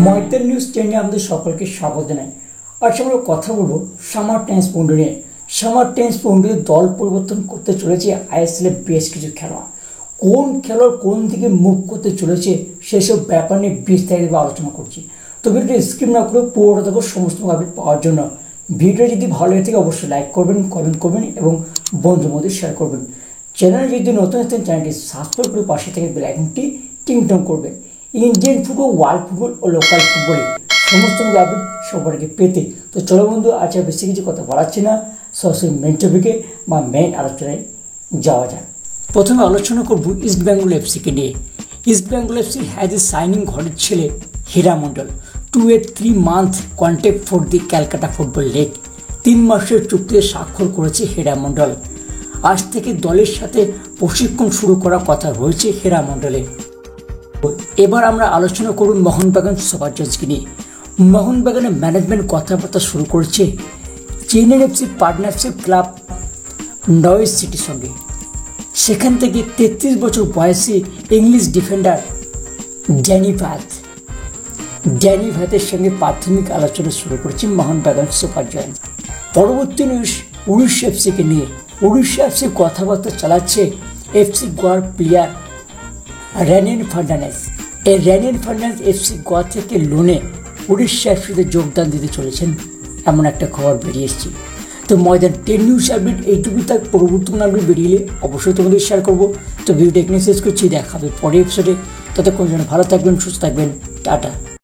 ময়দান news চ্যানেলে আমাদের সকলকে স্বাগত জানাই। আজ আমরা কথা বলবো সামার ট্রান্সপন্ডার নিয়ে। সামার ট্রান্সপন্ডারের দল পরিবর্তন করতে চলেছে আইএসএল এর বেশ কিছু খেলোয়াড়। কোন খেলোয়াড় কোন দিকে মুভ করতে চলেছে সেসব ব্যাপার নিয়ে বিস্তারিত আলোচনা করছি। তো ভিডিওটি স্কিপ না করে পুরোটা দেখো সমস্ত আপডেট পাওয়ার জন্য। ভিডিও যদি ভালো লাগে থাকে অবশ্যই লাইক করবেন, কমেন্ট করবেন এবং বন্ধুর মধ্যে শেয়ার করবেন। চ্যানেলে যদি নতুন আসতেন চ্যানেলটি সাবস্ক্রাইব করে পাশে থেকে বেল আইকনটি টিং করবেন। ইন্ডিয়ান ফুটবল, ওয়ার্ল্ড ফুটবল ও লোকাল ফুটবলে সমস্ত আপডেট সবার আগে পেতে। তো চলো বন্ধু, আজ আর বেশি কিছু কথা বলাচ্ছি না, সরাসরি মেন টপিকে বা মেন আলোচনায় যাওয়া যাক। প্রথমে আলোচনা করব ইস্ট বেঙ্গল এফসিকে নিয়ে। East Bengal FC has a signing ঘরের ছেলে Hira Mondal to a 3 month contract for the Calcutta football league. 3 মাসের চুক্তিতে স্বাক্ষর করেছে হীরা মণ্ডল। আজ থেকে দলের সাথে প্রশিক্ষণ শুরু করার কথা রয়েছে হীরা মণ্ডলের। এবার আমরা আলোচনা করব মোহনবাগান সুপার জায়ান্টসকে নিয়ে। মোহনবাগানের ম্যানেজমেন্ট কথাবার্তা শুরু করেছে Chennai FC partnership club noise সিটির সঙ্গে। সেখান থেকে 33 বছর বয়সী ইংলিশ ডিফেন্ডার ড্যানি ভাতের সঙ্গে প্রাথমিক আলোচনা শুরু করেছে মোহনবাগান সুপার জায়ান্টস। পরবর্তী নিউজ উড়িষ্যা এফসিকে নিয়ে। উড়িষ্যা এফসি কথাবার্তা চালাচ্ছে এফসি গোয়ার প্লেয়ার রেনিন ফার্নান্ডেজ। এই রেনিন ফার্নান্ডেজ এফসি গোয়া থেকে লোনে উড়িষ্যা এফসিতে যোগদান দিতে চলেছেন, এমন একটা খবর বেরিয়ে এসেছে। তো ময়দান 10 নিউজ আপডেট এইটুকুই থাক। পরবর্তী কোনো আপডেট বেরিয়ে অবশ্যই তোমাদের শেয়ার করবো। তো ভিডিওটা এখানে শেষ করছি, দেখা হবে পরের এপিসোডে। ততক্ষণ যেন ভালো থাকবেন, সুস্থ থাকবেন, টাটা।